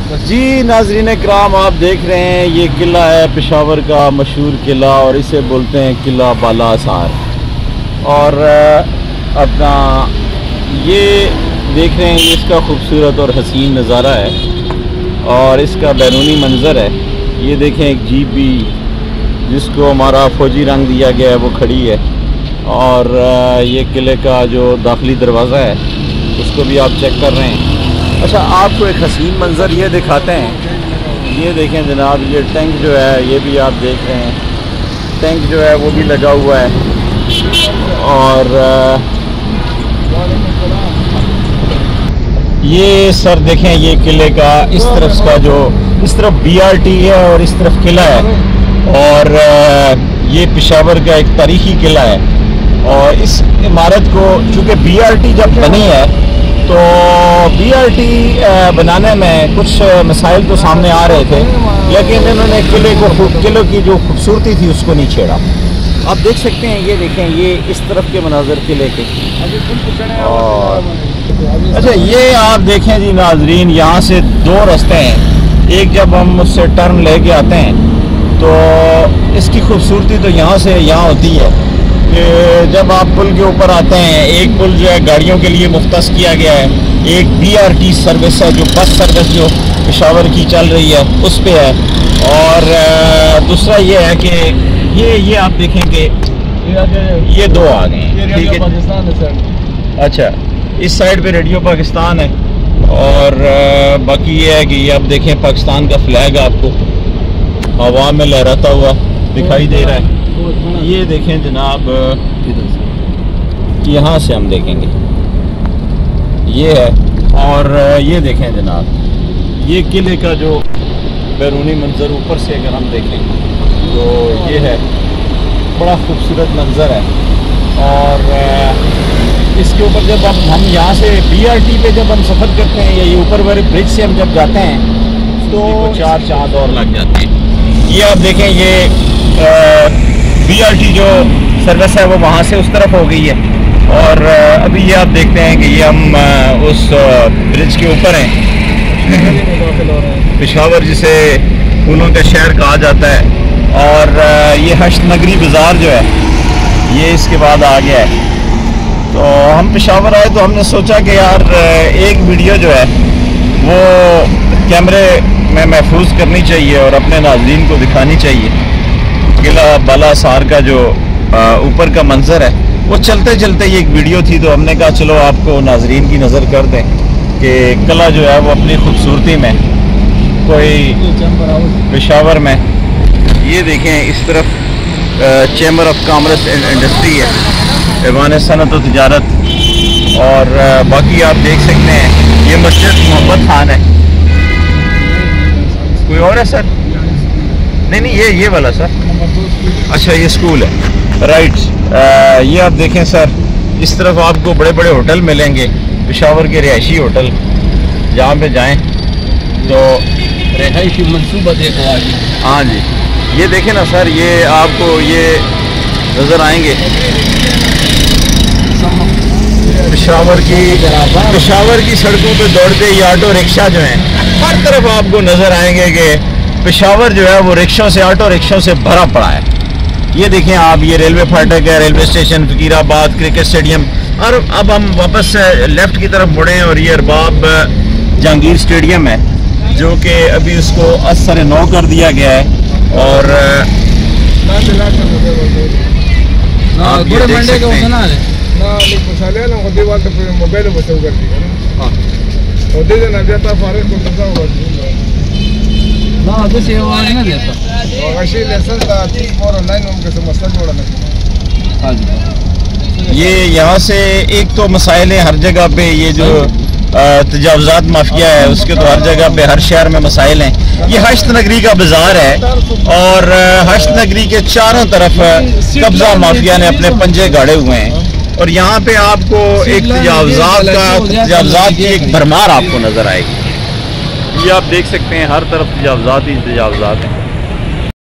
जी नाज़रीन इकराम, आप देख रहे हैं ये किला है पेशावर का मशहूर किला और इसे बोलते हैं किला बालासार। और अपना ये देख रहे हैं, ये इसका खूबसूरत और हसीन नज़ारा है और इसका बैरूनी मंज़र है। ये देखें, एक जीप भी जिसको हमारा फ़ौजी रंग दिया गया है वो खड़ी है। और ये किले का जो दाखिली दरवाज़ा है उसको भी आप चेक कर रहे हैं। अच्छा, आपको एक हसीन मंज़र ये दिखाते हैं। ये देखें जनाब, ये टैंक जो है ये भी आप देख रहे हैं, टैंक जो है वो भी लगा हुआ है। और ये सर देखें, ये किले का इस तरफ का जो इस तरफ BRT है और इस तरफ किला है। और ये पेशावर का एक तारीखी किला है। और इस इमारत को चूँकि BRT जब बनी है तो BRT बनाने में कुछ मसाइल तो सामने आ रहे थे, लेकिन इन्होंने किले की जो खूबसूरती थी उसको नहीं छेड़ा। आप देख सकते हैं, ये देखें, ये इस तरफ के मनाज़र किले के। और अच्छा, ये आप देखें जी नाजरीन, यहाँ से दो रास्ते हैं। एक जब हम उससे टर्न लेके आते हैं तो इसकी खूबसूरती तो यहाँ से यहाँ होती है कि जब आप पुल के ऊपर आते हैं, एक पुल जो है गाड़ियों के लिए मुख्तस किया गया है, एक BRT सर्विस है जो बस सर्विस जो पेशावर की चल रही है उस पे है। और दूसरा ये है कि ये आप देखें कि ये दो आ गए हैं, ठीक है। पाकिस्तान है सर। अच्छा, इस साइड पे रेडियो पाकिस्तान है और बाकी ये है कि ये आप देखें पाकिस्तान का फ्लैग आपको हवा में लहराता हुआ दिखाई दे रहा है। ये देखें जनाब, यहाँ से हम देखेंगे ये है। और ये देखें जनाब, ये किले का जो बैरूनी मंजर ऊपर से अगर हम देखें तो ये है, बड़ा खूबसूरत मंजर है। और इसके ऊपर जब हम यहाँ से BRT पे जब हम सफ़र करते हैं या ये ऊपर वाले ब्रिज से हम जब जाते हैं तो 4 चांद और लग जाते हैं। ये आप देखें, ये BRT जो सर्विस है वो वहाँ से उस तरफ हो गई है। और अभी ये आप देखते हैं कि ये हम उस ब्रिज के ऊपर हैं। पेशावर जिसे फूलों का शहर कहा जाता है। और ये हश्त नगरी बाज़ार जो है ये इसके बाद आ गया है। तो हम पेशावर आए तो हमने सोचा कि यार एक वीडियो जो है वो कैमरे में महफूज करनी चाहिए और अपने नाज़रीन को दिखानी चाहिए। किला बालासार का जो ऊपर का मंजर है वो चलते चलते ये एक वीडियो थी, तो हमने कहा चलो आपको नाजरीन की नज़र कर दें कि किला जो है वो अपनी खूबसूरती में कोई पेशावर में। ये देखें, इस तरफ chamber of commerce and industry है, ऐवान सनत व तिजारत। और बाकी आप देख सकते हैं ये मस्जिद मोहम्मद खान है। कोई और है सर? नहीं, ये वाला सर। अच्छा, ये स्कूल है, राइट। ये आप देखें सर, इस तरफ आपको बड़े बड़े होटल मिलेंगे, पेशावर के रिहायशी होटल। जहाँ पे जाएं तो रिहायशी मनसूबा देखो आज। हाँ जी, ये देखें ना सर, ये आपको ये नज़र आएंगे पेशावर की सड़कों पे दौड़ते ये ऑटो रिक्शा जो हैं, हर तरफ आपको नज़र आएंगे कि पेशावर जो है वो रिक्शों से, ऑटो रिक्शों से भरा पड़ा है। ये देखें आप, ये रेलवे फाटक है, railway station, Fakirabad cricket stadium. और अब हम वापस लेफ्ट की तरफ मुड़े और ये अरबाब जहांगीर स्टेडियम है जो कि अभी उसको असर नौ कर दिया गया है। और आप ये देख सकते हैं ये यहाँ से एक तो मसाइल है हर जगह पे, ये जो तजावुज़ात माफिया है उसके तो हर जगह पे, हर शहर में मसाइल हैं। ये हश्त नगरी का बाजार है और हश्त नगरी के चारों तरफ कब्जा माफिया ने अपने पंजे गाड़े हुए हैं। और यहाँ पे आपको एक तजावुज़ात की एक भरमार आपको नजर आएगी। ये आप देख सकते हैं, हर तरफ तजावुज़ात ही तजावुज़ात हैं।